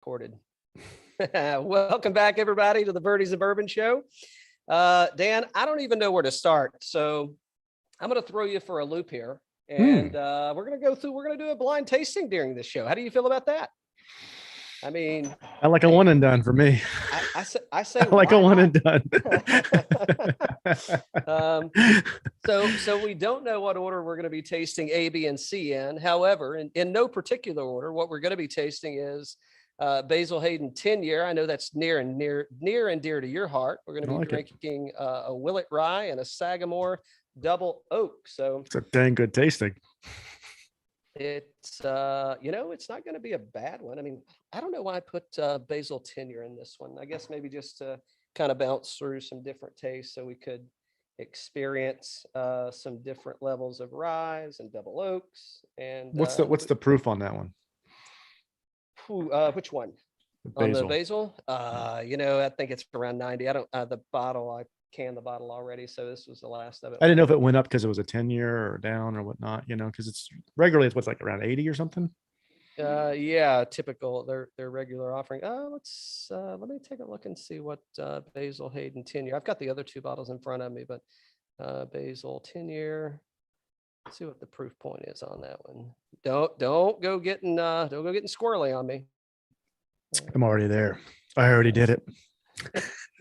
Recorded. Welcome back, everybody, to the Birdies and Bourbon Show. Dan, I don't even know where to start, so I'm going to throw you for a loop here, and we're going to do a blind tasting during this show. How do you feel about that? I mean, I like a one and done for me. I say I like a one and done. So we don't know what order we're going to be tasting A, B, and C in. However, in no particular order, what we're going to be tasting is Basil Hayden 10-year. I know that's near and dear to your heart. We're going to be drinking a Willett Rye and a Sagamore Double Oak. So it's a dang good tasting. It's it's not going to be a bad one. I mean, I don't know why I put Basil 10-year in this one. I guess maybe just to kind of bounce through some different tastes so we could experience some different levels of ryes and double oaks. And what's the proof on that one? Which one? On the basil? I think it's around 90. I canned the bottle already, so this was the last of it. I didn't know if it went up because it was a 10-year or down or whatnot, because it's regularly it's what's like around 80 or something. Yeah, typical their regular offering. Let me take a look and see what Basil Hayden 10-year. I've got the other two bottles in front of me, but Basil 10-year. Let's see what the proof point is on that one. Don't go getting squirrely on me. I'm already there. I already did it.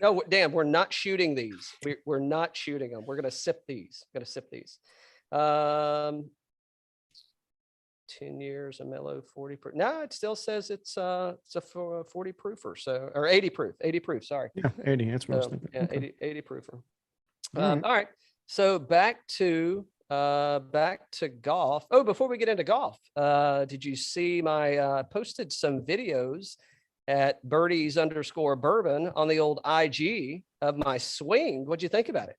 No, Dan, we're not shooting these. We're not shooting them. We're gonna sip these. 10 years, a mellow 40 proof. No, it still says it's a 40 proofer, so or 80 proof. Sorry. Yeah, 80. That's what I was thinking. Yeah, okay. 80 proofer. All right. So back to golf. Oh, before we get into golf, did you see my posted some videos at birdies_bourbon on the old IG of my swing? What'd you think about it?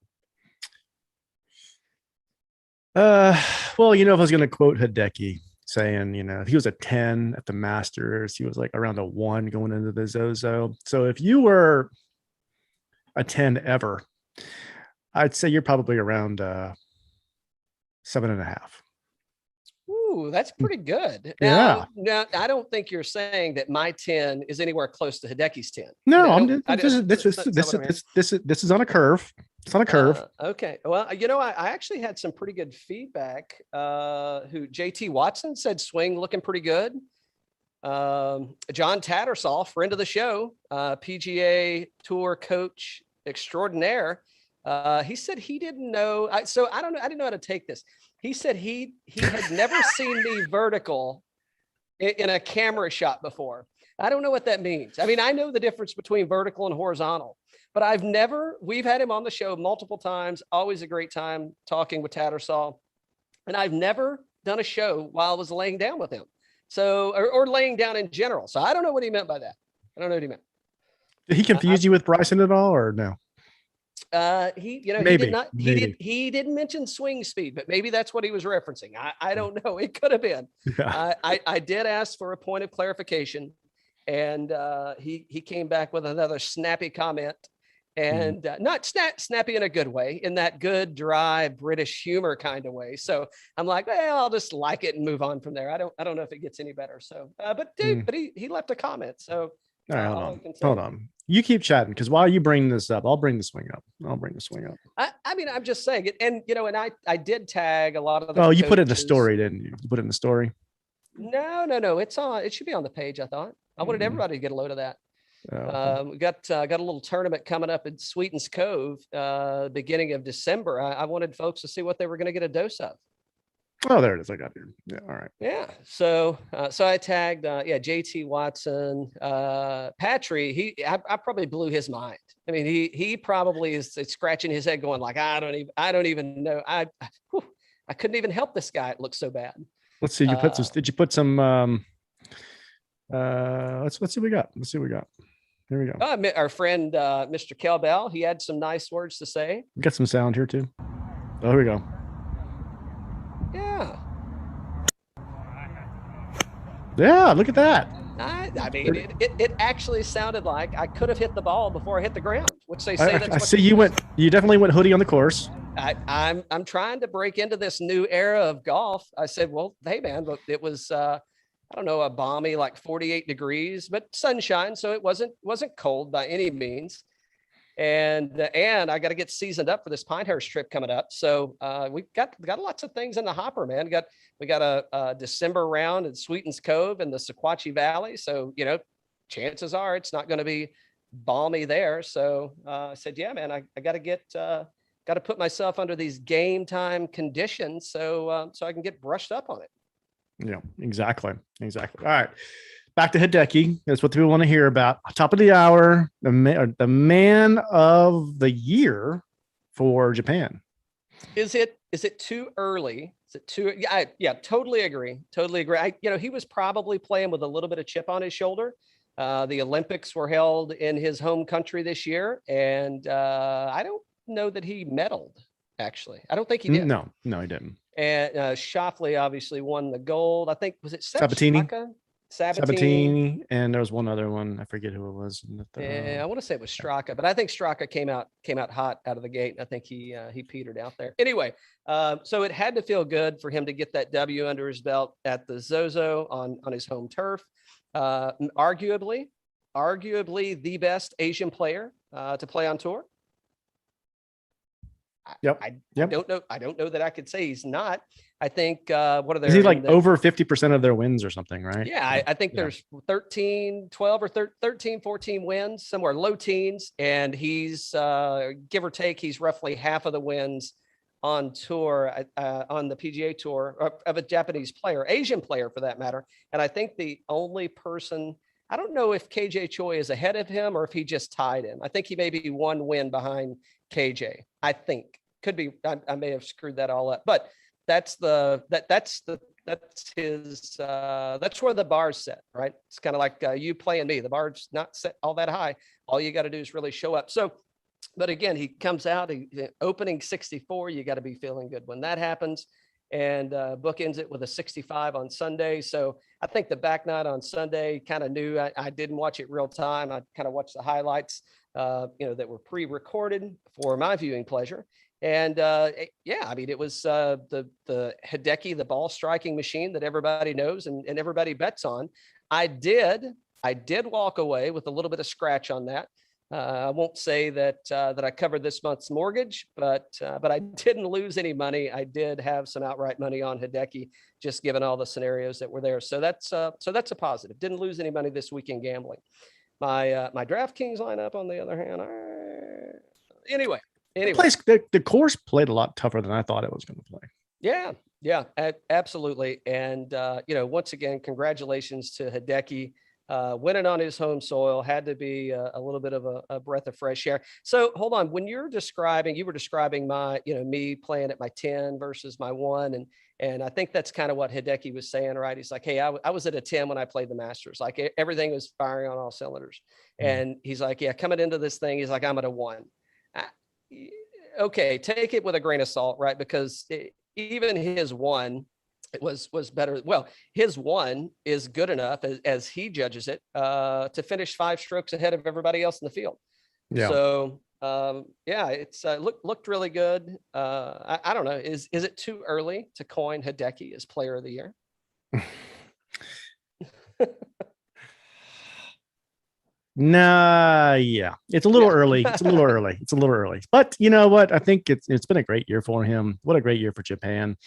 Well, if I was going to quote Hideki saying, if he was a 10 at the Masters, he was like around a 1 going into the ZOZO. So if you were a 10 ever, I'd say you're probably around 7.5. Ooh, that's pretty good. Now, I don't think you're saying that my 10 is anywhere close to Hideki's 10. No, this is on a curve. It's on a curve. Okay. Well, I actually had some pretty good feedback. Who JT Watson said swing looking pretty good. John Tattersall, friend of the show, PGA Tour coach extraordinaire. He said he didn't know. I don't know. I didn't know how to take this. He said he had never seen me vertical in a camera shot before. I don't know what that means. I mean, I know the difference between vertical and horizontal, but we've had him on the show multiple times, always a great time talking with Tattersall. And I've never done a show while I was laying down with him. So, or laying down in general. So I don't know what he meant by that. I don't know what he meant. Did he confuse you with Bryson at all or no? He didn't mention swing speed, but maybe that's what he was referencing. I don't know. It could have been. Yeah. I did ask for a point of clarification, and he came back with another snappy comment, and not snappy in a good way, in that good, dry British humor kind of way. So I'm like, well, I'll just like it and move on from there. I don't know if it gets any better. So, but he left a comment. So all right, hold on. You keep chatting because while you bring this up, I'll bring the swing up. I mean, I'm just saying it. And, and I did tag a lot of the you put it in the story, didn't you? You put it in the story? No. It should be on the page, I thought. I wanted everybody to get a load of that. We got a little tournament coming up in Sweetens Cove, beginning of December. I wanted folks to see what they were going to get a dose of. Oh, there it is. I got it. Yeah. All right. Yeah. So I tagged, JT Watson, Patry. I probably blew his mind. I mean, he probably is scratching his head going like, I don't even know. I couldn't even help this guy. It looks so bad. Let's see. Did you put some, let's see what we got. Here we go. Our friend, Mr. Kelbell, he had some nice words to say. We got some sound here too. Oh, here we go. Yeah, look at that. I mean, it actually sounded like I could have hit the ball before I hit the ground, which they say I see you definitely went hoodie on the course. I'm trying to break into this new era of golf. I said, well, hey man, look, it was I don't know, a balmy like 48 degrees, but sunshine. So it wasn't cold by any means. And I got to get seasoned up for this Pinehurst trip coming up. So we got lots of things in the hopper, man. We got a December round in Sweetens Cove and the Sequatchie Valley. So, you know, chances are it's not going to be balmy there. So I said, yeah, man, I got to put myself under these game time conditions so I can get brushed up on it. Yeah, exactly. All right. Back to Hideki. That's what people want to hear about. Top of the hour, the man of the year for Japan. Is it too early? Is it too? Yeah, totally agree. He was probably playing with a little bit of chip on his shoulder. The Olympics were held in his home country this year, and I don't know that he medaled. Actually, I don't think he did. No, he didn't. And Schauffele obviously won the gold. I think was it Sabatini? Sabatini, and there was one other one. I forget who it was. Yeah, I want to say it was Straka, but I think Straka came out hot out of the gate. I think he petered out there. Anyway, so it had to feel good for him to get that W under his belt at the ZOZO on his home turf. Arguably the best Asian player to play on tour. I don't know that I could say he's not. I think what are there? Is he like over 50% of their wins or something, right? Yeah, I think there's 13, 12 or 13, 14 wins, somewhere low teens. And he's give or take, he's roughly half of the wins on tour, on the PGA Tour of a Japanese player, Asian player for that matter. And I think the only person, I don't know if KJ Choi is ahead of him or if he just tied him. I think he may be one win behind KJ. I think could be. I may have screwed that all up, but that's where the bar's set, right? It's kind of like you playing me. The bar's not set all that high. All you got to do is really show up. So, but again, he comes out opening 64. You got to be feeling good when that happens, and bookends it with a 65 on Sunday. So I think the back nine on Sunday kind of knew. I didn't watch it real time. I kind of watched the highlights, that were pre-recorded for my viewing pleasure. And it was the Hideki, the ball striking machine that everybody knows and everybody bets on. I did walk away with a little bit of scratch on that. I won't say that I covered this month's mortgage, but I didn't lose any money. I did have some outright money on Hideki, just given all the scenarios that were there. So that's a positive. Didn't lose any money this week in gambling. My DraftKings lineup, on the other hand, anyway. The course played a lot tougher than I thought it was going to play. Yeah, absolutely. And, once again, congratulations to Hideki. Winning on his home soil had to be a little bit of a breath of fresh air. So hold on, when you were describing my, me playing at my 10 versus my 1. And I think that's kind of what Hideki was saying, right? He's like, hey, I was at a 10 when I played the Masters. Like everything was firing on all cylinders. And he's like, yeah, coming into this thing, he's like, I'm at a 1. Okay, take it with a grain of salt, right? Because even his 1 was better. Well, his 1 is good enough as he judges it to finish 5 strokes ahead of everybody else in the field. Yeah. So it's looked really good. I don't know. Is it too early to coin Hideki as Player of the Year? Nah, yeah, it's a little early. It's a little early. But you know what? I think it's been a great year for him. What a great year for Japan.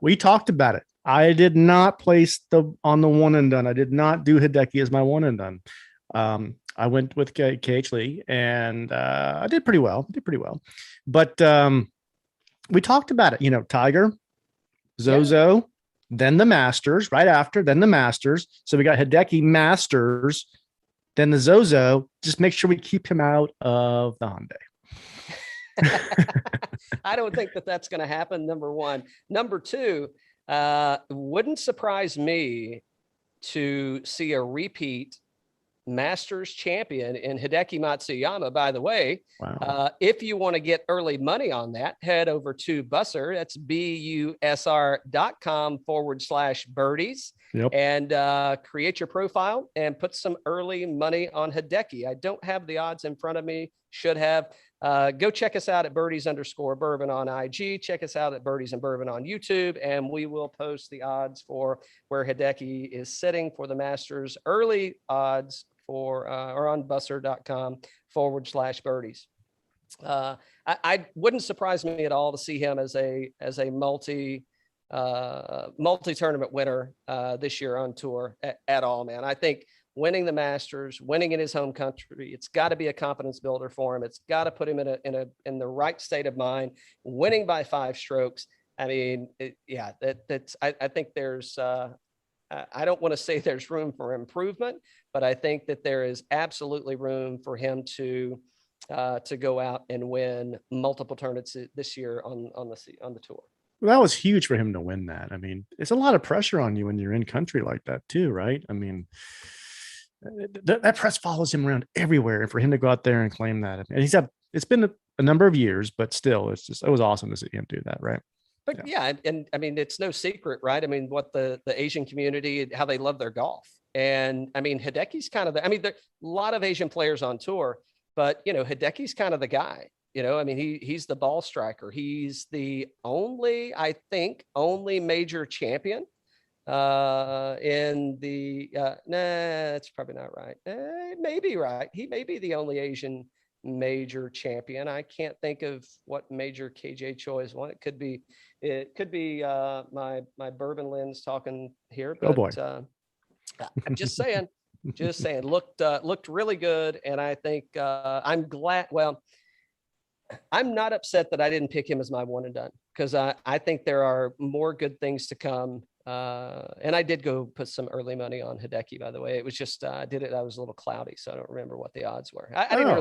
We talked about it. I did not place on the one and done. I did not do Hideki as my one and done. I went with KH Lee, and I did pretty well. But we talked about it. Tiger, ZOZO, then the Masters, right after, then the Masters. So we got Hideki Masters. Then the ZOZO, just make sure we keep him out of the Hyundai. I don't think that's going to happen, number one. Number two, wouldn't surprise me to see a repeat Masters champion in Hideki Matsuyama, by the way. Wow. If you want to get early money on that, head over to Busser. That's busr.com/birdies. Yep. And create your profile and put some early money on Hideki. I don't have the odds in front of me. Should have. Go check us out at birdies_bourbon on IG. Check us out at Birdies and Bourbon on YouTube, and we will post the odds for where Hideki is sitting for the Masters. Early odds for or on busser.com/birdies. I wouldn't surprise me at all to see him as a multi-tournament winner this year on tour at all, man. I think winning the Masters, winning in his home country, it's got to be a confidence builder for him. It's got to put him in the right state of mind. Winning by 5 strokes. I mean, I think there's I don't want to say there's room for improvement, but I think that there is absolutely room for him to go out and win multiple tournaments this year on the tour. Well, that was huge for him to win that. I mean, it's a lot of pressure on you when you're in country like that too, right? I mean, that press follows him around everywhere, and for him to go out there and claim that, and it's been a number of years, but still, it was awesome to see him do that, right? But yeah, and I mean, it's no secret, right? I mean, what the Asian community, how they love their golf, and I mean, Hideki's kind of there are a lot of Asian players on tour, but Hideki's kind of the guy. I mean, he's the ball striker. He's the only major champion in the that's probably not right. It may be right. He may be the only Asian major champion. I can't think of what major KJ Choi's won. It could be my bourbon lens talking here, but oh boy. I'm just saying looked really good, and I think I'm glad. Well, I'm not upset that I didn't pick him as my one and done, because I think there are more good things to come. And I did go put some early money on Hideki, by the way. It was just I was a little cloudy, so I don't remember what the odds were. I didn't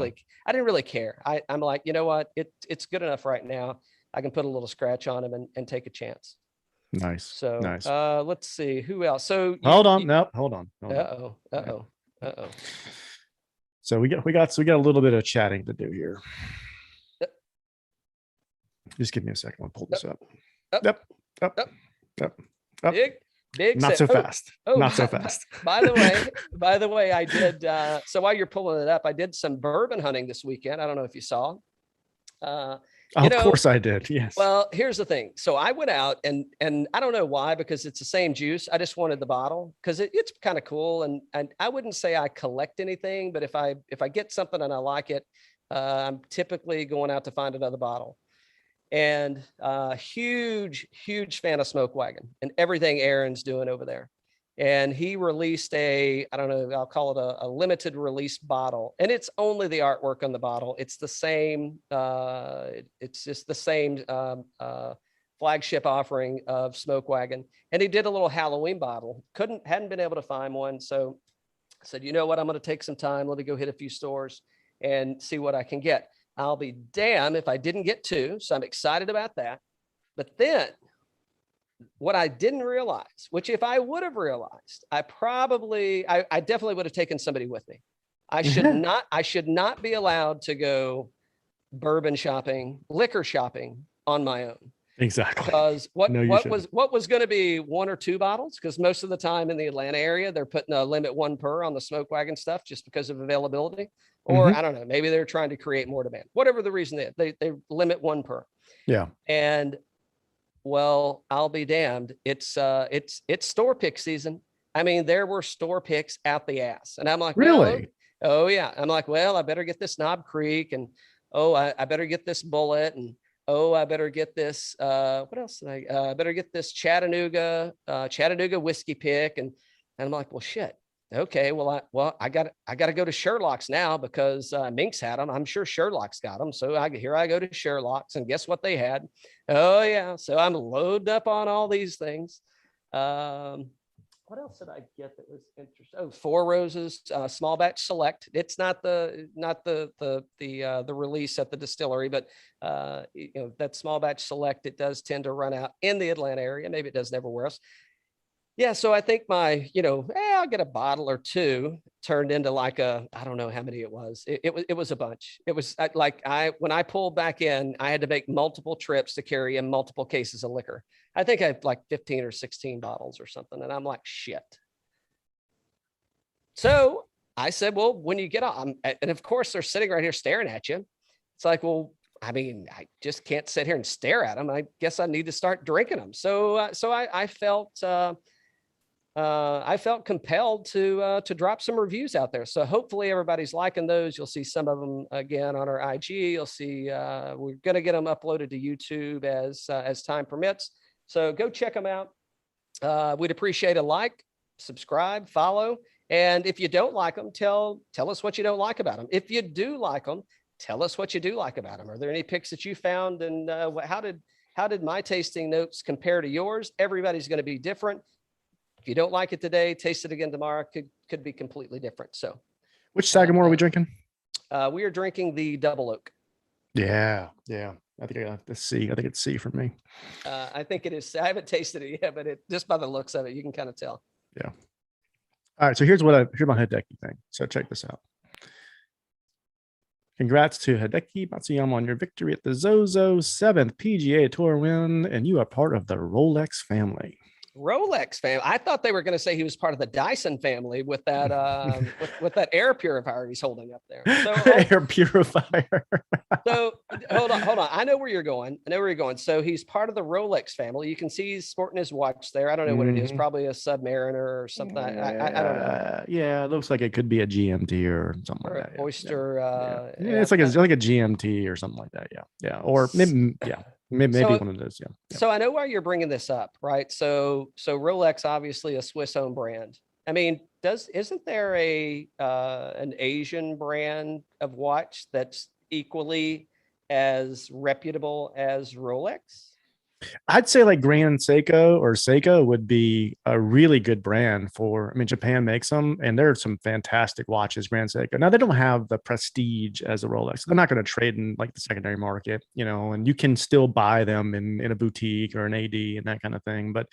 really care. I'm like, you know what? It's good enough right now. I can put a little scratch on him and take a chance. Nice. So nice. Let's see who else. So hold on. Uh-oh. So we got a little bit of chatting to do here. Just give me a second. I'll pull this up. Yep. Big not set. So fast. Not so fast. By the way, I did. So while you're pulling it up, I did some bourbon hunting this weekend. I don't know if you saw. Of course I did. Yes. Well, here's the thing. So I went out and I don't know why, because it's the same juice. I just wanted the bottle because it's kind of cool. And I wouldn't say I collect anything, but if I get something and I like it, I'm typically going out to find another bottle. And huge fan of Smoke Wagon and everything Aaron's doing over there. And he released I'll call it a limited release bottle. And it's only the artwork on the bottle. It's the same, it's just the same flagship offering of Smoke Wagon. And he did a little Halloween bottle. Hadn't been able to find one. So I said, you know what, I'm going to take some time. Let me go hit a few stores and see what I can get. I'll be damned if I didn't get 2. So I'm excited about that. But then what I didn't realize, which if I would have realized, I definitely would have taken somebody with me. I should not be allowed to go bourbon shopping, liquor shopping on my own. Exactly. Because what was going to be 1 or 2 bottles, because most of the time in the Atlanta area, they're putting a limit 1 per on the Smoke Wagon stuff just because of availability. Or I don't know, maybe they're trying to create more demand. Whatever the reason is, they limit 1 per. Yeah. And well, I'll be damned. It's store pick season. I mean, there were store picks out the ass. And I'm like, really? Well, oh yeah. I'm like, well, I better get this Knob Creek, and I better get this Bullet, and I better get this what else did I better get this Chattanooga whiskey pick. And I'm like, well, shit. Okay, well, I got to go to Sherlock's now because Minx had them. I'm sure Sherlock's got them. So here I go to Sherlock's, and guess what they had? Oh yeah, so I'm loaded up on all these things. What else did I get that was interesting? Oh, Four Roses small batch select. It's not the release at the distillery, but that small batch select, it does tend to run out in the Atlanta area. Maybe it doesn't everywhere else. Yeah, so I think my, I'll get a bottle or 2 turned into like I don't know how many it was. It was a bunch. It was when I pulled back in, I had to make multiple trips to carry in multiple cases of liquor. I think I had like 15 or 16 bottles or something. And I'm like, shit. So I said, well, when you get on, and of course they're sitting right here staring at you. it's like, well, I mean, I just can't sit here and stare at them. I guess I need to start drinking them. So I felt compelled to drop some reviews out there. So hopefully everybody's liking those. You'll see some of them again on our IG. You'll see we're going to get them uploaded to YouTube as time permits. So go check them out. We'd appreciate a like, subscribe, follow. And if you don't like them, tell us what you don't like about them. If you do like them, tell us what you do like about them. Are there any picks that you found? And how did my tasting notes compare to yours? Everybody's going to be different. If you don't like it today, taste it again tomorrow. Could be completely different. So, which Sagamore are we drinking? We are drinking the double oak. Yeah. I think I got the C. I think it's C for me. I think it is. I haven't tasted it yet, but just by the looks of it, you can kind of tell. Yeah. All right. So here's my Hideki thing. So check this out. Congrats to Hideki Matsuyama on your victory at the ZOZO 7th PGA Tour win, and you are part of the Rolex family. Rolex family. I thought they were going to say he was part of the Dyson family with that with that air purifier he's holding up there. So air purifier. So hold on. I know where you're going. So he's part of the Rolex family. You can see he's sporting his watch there. I don't know what it is. Probably a Submariner or something. I don't know. Yeah, it looks like it could be a GMT or something or like that. Oyster. It's like a GMT or something like that. Yeah. Or maybe maybe one of those. Yeah. So I know why you're bringing this up, right? So Rolex, obviously a Swiss-owned brand. I mean, isn't there an Asian brand of watch that's equally as reputable as Rolex? I'd say like Grand Seiko or Seiko would be a really good brand for, I mean, Japan makes them and there are some fantastic watches, Grand Seiko. Now they don't have the prestige as a Rolex. They're not going to trade in like the secondary market, and you can still buy them in a boutique or an AD and that kind of thing. But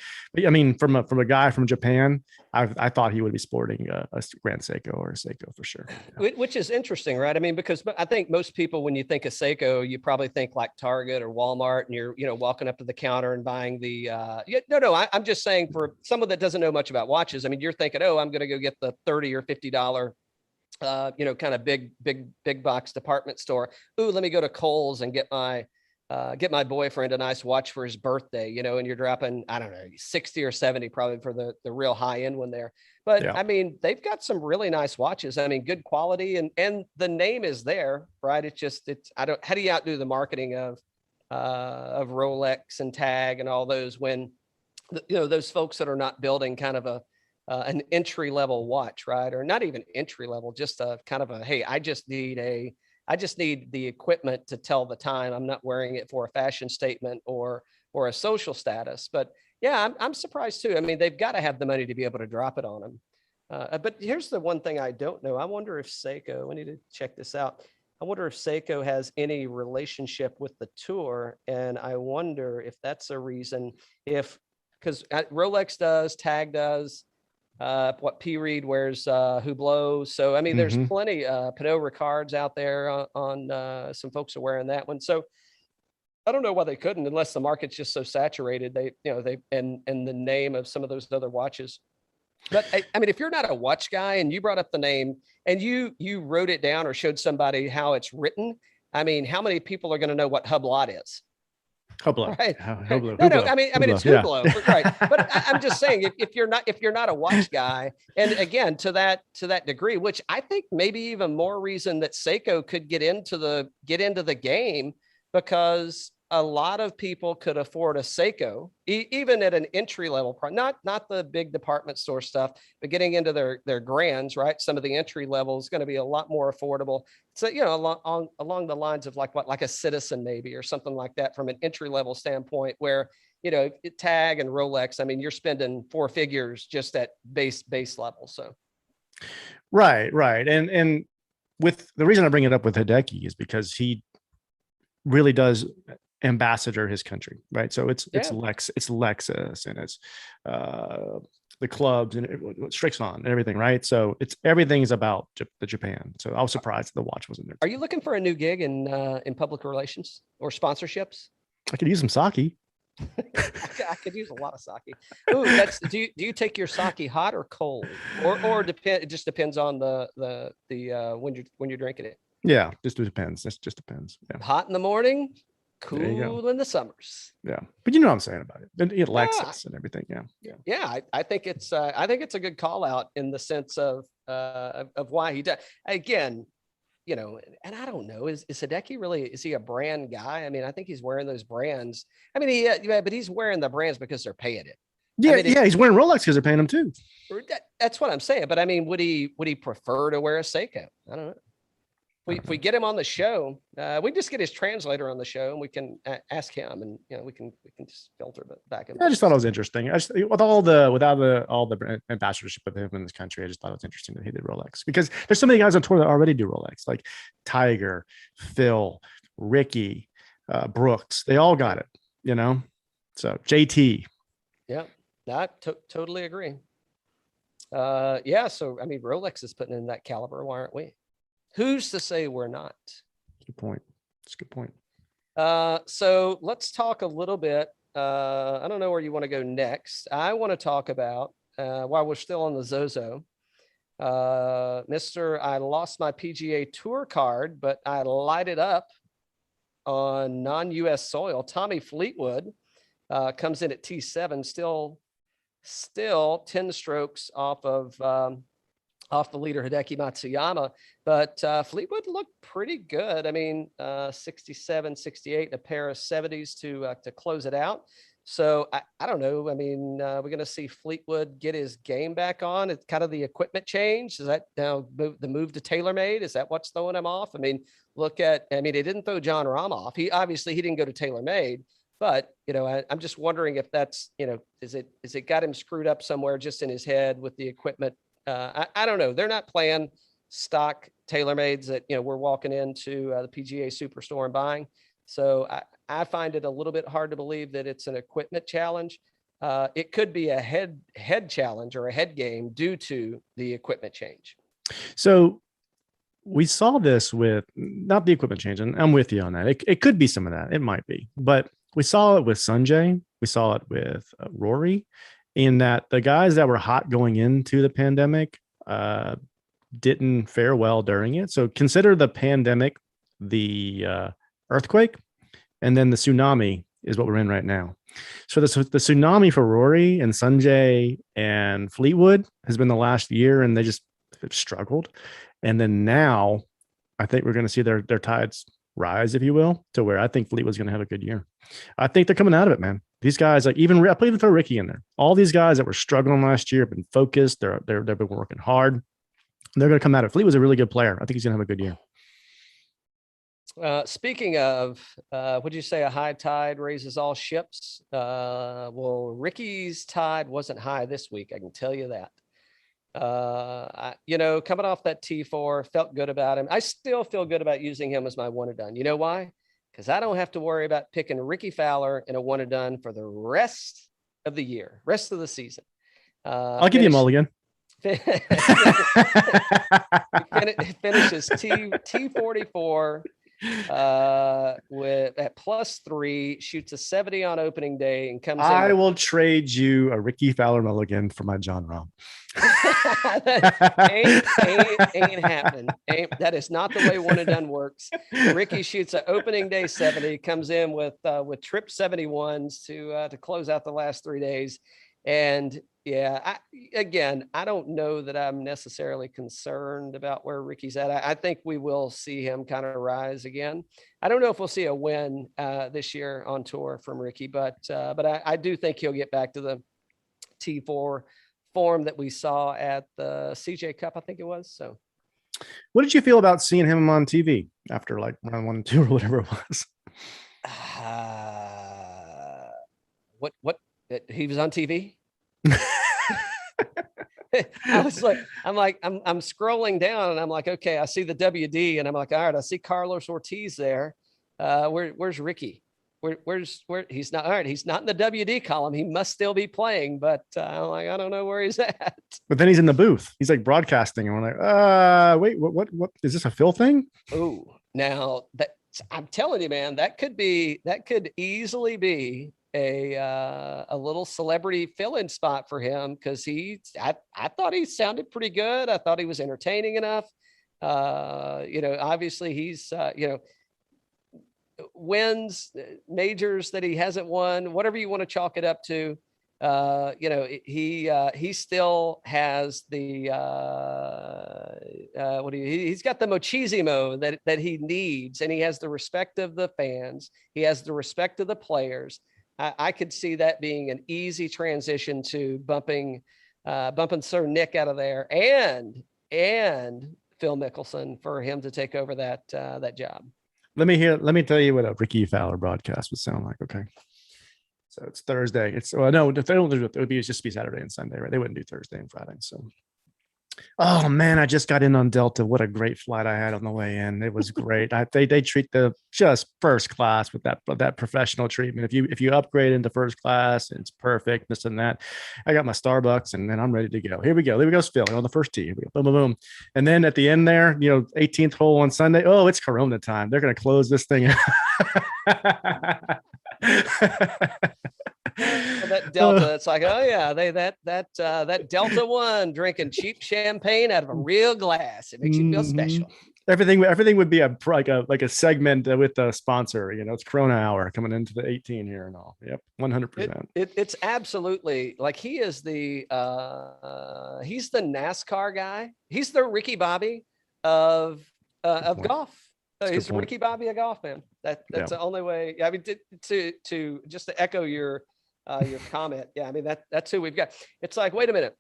I mean, from a guy from Japan, I thought he would be sporting a Grand Seiko or a Seiko for sure. Which is interesting, right? I mean, because I think most people, when you think of Seiko, you probably think like Target or Walmart and you're, walking up to the counter and buying the I'm just saying for someone that doesn't know much about watches, I mean, you're thinking, I'm going to go get the $30 or $50 kind of big box department store. Ooh, let me go to Kohl's and get my boyfriend a nice watch for his birthday, and you're dropping, I don't know, 60 or 70 probably for the real high end one there. But yeah. I mean, they've got some really nice watches. I mean, good quality and the name is there, right? How do you outdo the marketing of Rolex and Tag and all those when, those folks that are not building kind of an entry level watch, right? Or not even entry level, just a kind of hey, I just need the equipment to tell the time. I'm not wearing it for a fashion statement or a social status. But yeah, I'm surprised too. I mean, they've got to have the money to be able to drop it on them. But here's the one thing I don't know. I wonder if Seiko, we need to check this out. I wonder if Seiko has any relationship with the tour. And I wonder if that's a reason because Rolex does, Tag does, what P. Reed wears Hublot. So, I mean, there's plenty Pernod Ricards out there on some folks are wearing that one. So I don't know why they couldn't, unless the market's just so saturated. They and the name of some of those other watches. But I mean, if you're not a watch guy and you brought up the name and you wrote it down or showed somebody how it's written, I mean, how many people are going to know what Hublot is? Hublot, right? Hublot. No, I mean, it's Hublot, yeah. Right? But I'm just saying, if you're not a watch guy, and again, to that degree, which I think maybe even more reason that Seiko could get into the game, because a lot of people could afford a Seiko, even at an entry level price, not the big department store stuff, but getting into their grands, right? Some of the entry level is going to be a lot more affordable. So, along the lines of like a Citizen maybe, or something like that from an entry level standpoint, where, Tag and Rolex, I mean, you're spending 4 figures just at base level. So. Right. And with the reason I bring it up with Hideki is because he really does ambassador his country, right? So it's Lexus and it's the clubs and Strixon and everything, right? So everything is about the Japan. So I was surprised the watch wasn't there. Are you looking for a new gig in public relations or sponsorships? I could use some sake. I could use a lot of sake. Ooh, do you take your sake hot or cold, or it just depends on the when you're drinking it? Yeah, just depends. It just depends. Yeah. Hot in the morning, There you go. cool in the summers. Yeah. But you know what I'm saying about it. And Lexus and everything. Yeah. Yeah. I think it's a good call out in the sense of why he does. Again, you know, and I don't know, is Hideki really, is he a brand guy? I mean, I think he's wearing those brands. I mean, but he's wearing the brands because they're paying it. Yeah, I mean, he's wearing Rolex because they're paying him too. That's what I'm saying. But I mean, would he prefer to wear a Seiko? I don't know. If we get him on the show, we just get his translator on the show and we can ask him, and you know, we can just filter back and I just thought it was interesting. Without the ambassadorship with him in this country, I just thought it was interesting that he did Rolex, because there's so many guys on tour that already do Rolex, like Tiger, Phil, Rickie, Brooks. They all got it, you know. So JT. Yeah, I totally agree. Yeah, so I mean, Rolex is putting in that caliber. Why aren't we? Who's to say we're not? Good point. That's a good point. So let's talk a little bit. I don't know where you want to go next. I want to talk about, while we're still on the ZOZO, Mr. I lost my PGA Tour card, but I light it up on non-US soil. Tommy Fleetwood comes in at T7, still 10 strokes off the leader Hideki Matsuyama, but Fleetwood looked pretty good. I mean, 67, 68, and a pair of 70s to close it out. So I don't know. I mean, we're going to see Fleetwood get his game back on. It's kind of the equipment change. Is that now the move to TaylorMade? Is that what's throwing him off? I mean, it didn't throw John Rahm off. He didn't go to TaylorMade, but you know, I'm just wondering if that's, you know, is it got him screwed up somewhere just in his head with the equipment? I don't know. They're not playing stock TaylorMades that, you know, we're walking into the PGA Superstore and buying. So I find it a little bit hard to believe that it's an equipment challenge. It could be a head challenge or a head game due to the equipment change. So we saw this with not the equipment change, and I'm with you on that. It could be some of that. It might be, but we saw it with Sanjay. We saw it with Rory. In that the guys that were hot going into the pandemic didn't fare well during it. So consider the pandemic, the earthquake, and then the tsunami is what we're in right now. So the tsunami for Rory and Sanjay and Fleetwood has been the last year, and they just struggled. And then now I think we're going to see their tides rise, if you will, to where I think Fleetwood's going to have a good year. I think they're coming out of it, man. These guys, like even throw Rickie in there. All these guys that were struggling last year have been focused. They've been working hard. They're going to come out of it. Fleetwood's a really good player. I think he's going to have a good year. Speaking of, would you say a high tide raises all ships? Well, Rickie's tide wasn't high this week. I can tell you that. You know, coming off that T4, felt good about him. I still feel good about using him as my one and done. You know why? Because I don't have to worry about picking Rickie Fowler in a one and done for the rest of the year, rest of the season. I'll give you a mulligan. Finishes T44 with at +3, shoots a 70 on opening day, and comes in. I will trade you a Rickie Fowler mulligan for my John Rahm. ain't happening. That is not the way one and done works. Rickie shoots an opening day 70, comes in with trip 71s to close out the last 3 days. And yeah, I don't know that I'm necessarily concerned about where Rickie's at. I think we will see him kind of rise again. I don't know if we'll see a win this year on tour from Rickie, but I do think he'll get back to the T4 form that we saw at the CJ Cup, I think it was. So, what did you feel about seeing him on TV after like round 1 and 2 or whatever it was? What he was on TV? I'm scrolling down and I'm like, okay, I see the WD and I'm like, all right, I see Carlos Ortiz there. Where's Rickie? Where he's not. All right, he's not in the WD column. He must still be playing, but I'm like, I don't know where he's at. But then he's in the booth. He's like broadcasting, and we're like, wait, what is this, a Phil thing? Oh, now that I'm telling you, man, that could easily be a little celebrity fill-in spot for him, because I thought he sounded pretty good. I thought he was entertaining enough. Obviously he's, wins, majors that he hasn't won, whatever you want to chalk it up to. He still has the he's got the machismo that he needs, and he has the respect of the fans. He has the respect of the players. I could see that being an easy transition to bumping Sir Nick out of there and Phil Mickelson for him to take over that job. Let me tell you what a Rickie Fowler broadcast would sound like. Okay. So it's Thursday. It would just be Saturday and Sunday, right? They wouldn't do Thursday and Friday. So, oh man, I just got in on Delta. What a great flight I had on the way in. It was great. They treat the just first class with that professional treatment. If you upgrade into first class, it's perfect. This and that. I got my Starbucks and then I'm ready to go. Here we go. There we go. Phil on the first tee. Here we go. Boom, boom, boom. And then at the end there, 18th hole on Sunday. Oh, it's Corona time. They're going to close this thing. That Delta, it's like, oh yeah, that Delta One drinking cheap champagne out of a real glass. It makes you feel special. Everything would be like a segment with the sponsor. It's Corona Hour coming into the 18 here and all. Yep, 100%. It's absolutely like he's the NASCAR guy. He's the Ricky Bobby of golf. He's the Ricky Bobby of golf, man. That's the only way. I mean, to just to echo your comment. Yeah, I mean that's who we've got. It's like, wait a minute,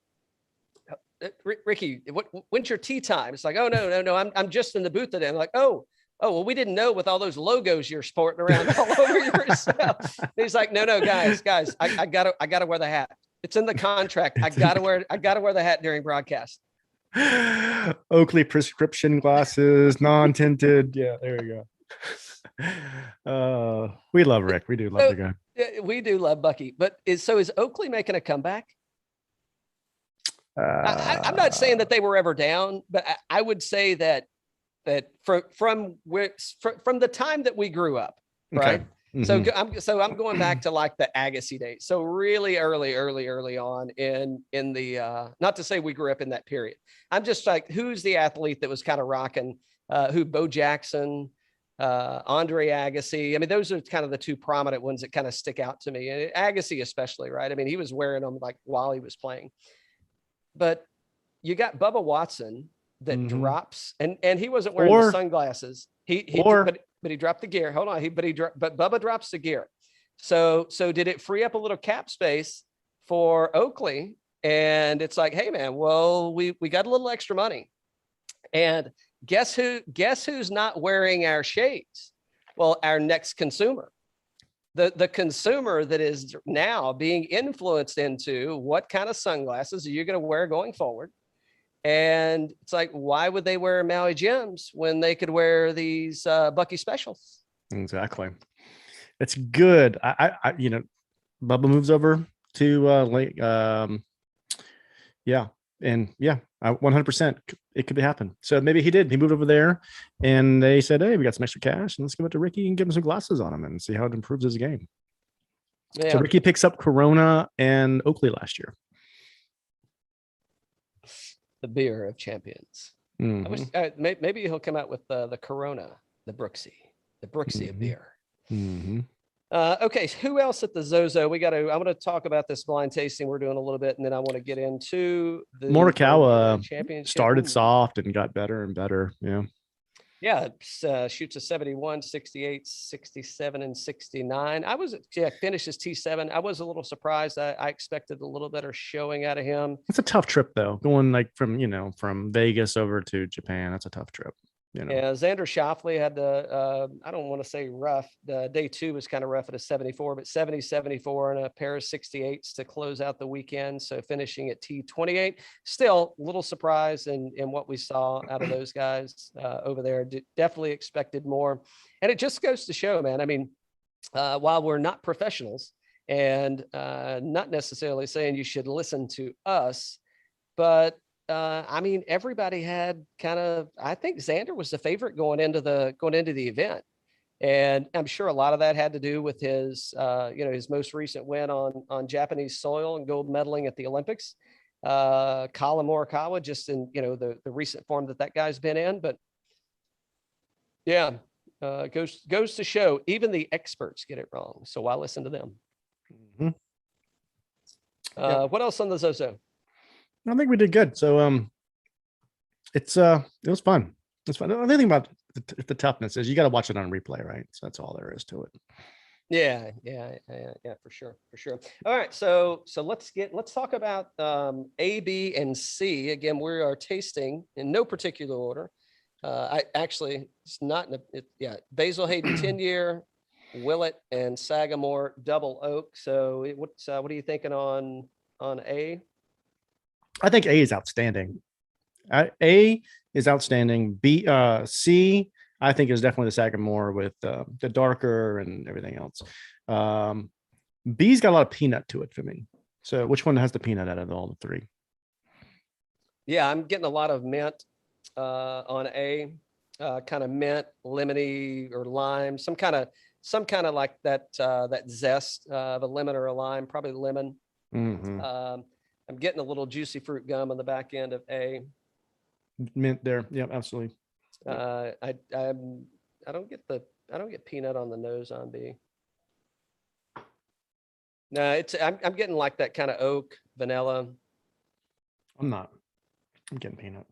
Rickie, when's your tea time? It's like, oh no, I'm just in the booth today. I'm like, oh well, we didn't know with all those logos you're sporting around all over yourself. He's like, no, guys, I gotta wear the hat. It's in the contract. I gotta wear the hat during broadcast. Oakley prescription glasses, non-tinted. Yeah, there you go. We love Rick. We do love the guy. We do love Bucky. But is Oakley making a comeback? I'm not saying that they were ever down, but I would say that from the time that we grew up, right? Okay. Mm-hmm. So I'm going back to like the Agassi days. So really early on in the not to say we grew up in that period. I'm just like, who's the athlete that was kind of rocking? Bo Jackson, Andre Agassi. I mean, those are kind of the two prominent ones that kind of stick out to me. And Agassi especially, right? I mean, he was wearing them like while he was playing. But you got Bubba Watson that mm-hmm. drops, and he wasn't wearing the sunglasses. But he dropped the gear. Hold on. But Bubba drops the gear. So did it free up a little cap space for Oakley? And it's like, hey man, well, we got a little extra money. And guess who's not wearing our shades? Well, our next consumer. The consumer that is now being influenced into what kind of sunglasses are you going to wear going forward? And it's like, why would they wear Maui Jims when they could wear these Bucky specials? Exactly. It's good. I Bubba moves over to yeah. And yeah, 100%. It could happen. So maybe he did. He moved over there and they said, hey, we got some extra cash and let's give it to Rickie and give him some glasses on him and see how it improves his game. Yeah. So Rickie picks up Corona and Oakley last year. The beer of champions. Mm-hmm. I wish, maybe he'll come out with the Corona, the Brooksy mm-hmm. of beer. Mm-hmm. Okay, so who else at the ZOZO? I want to talk about this blind tasting we're doing a little bit, and then I want to get into the Morikawa championship. Started soft and got better and better. Yeah, shoots a 71, 68, 67, and 69. Finishes T7. I was a little surprised. I expected a little better showing out of him. It's a tough trip though. Going like from Vegas over to Japan. That's a tough trip. Yeah, Xander Schauffele had I don't want to say rough. The day two was kind of rough at a 74, but 70, 74 and a pair of 68s to close out the weekend. So finishing at T28, still a little surprised in what we saw out of those guys over there. Definitely expected more. And it just goes to show, man. I mean, while we're not professionals and not necessarily saying you should listen to us, but I mean, everybody had I think Xander was the favorite going into the event. And I'm sure a lot of that had to do with his most recent win on Japanese soil and gold medaling at the Olympics. Collin Morikawa, just in, the recent form that guy's been in. But yeah, goes to show even the experts get it wrong. So why listen to them? Mm-hmm. Yep. What else on the ZOZO? I think we did good. So it was fun. It's fun. The only thing about the toughness is you got to watch it on replay, right? So that's all there is to it. Yeah, for sure. All right, so let's talk about A, B, and C. Again, we are tasting in no particular order. It's not Bezuidenhout 10-year, Willett and Sagamore double oak. So what are you thinking on A? I think A is outstanding. A is outstanding. B, C, I think is definitely the Sagamore with the darker and everything else. B's got a lot of peanut to it for me. So which one has the peanut out of all the three? Yeah, I'm getting a lot of mint on A, kind of mint, lemony or lime, some kind of like that zest, the lemon or a lime, probably lemon. Mm-hmm. I'm getting a little juicy fruit gum on the back end of A. Mint there. Yeah, absolutely. I don't get peanut on the nose on B. No, I'm getting like that kind of oak, vanilla. I'm getting peanut.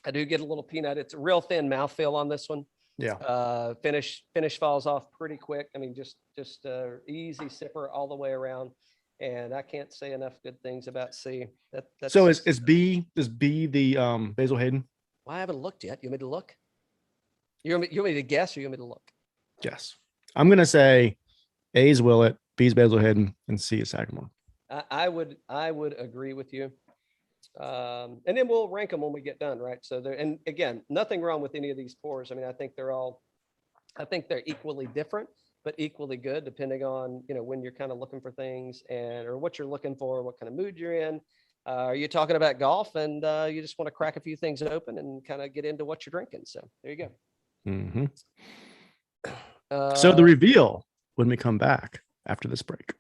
I do get a little peanut. It's a real thin mouthfeel on this one. Yeah. Finish falls off pretty quick. I mean, just easy sipper all the way around. And I can't say enough good things about C. So is B the Bezuidenhout? Well, I haven't looked yet. You want me to look? You want me to guess or you want me to look? Yes. I'm gonna say A is Willett, B is Bezuidenhout, and C is Sagamore. I would agree with you. And then we'll rank them when we get done, right? So and again, nothing wrong with any of these pours. I mean, I think they're equally different, but equally good, depending on, when you're kind of looking for things or what you're looking for, what kind of mood you're in. Are you talking about golf and you just want to crack a few things open and kind of get into what you're drinking? So there you go. Mm-hmm. So the reveal when we come back after this break.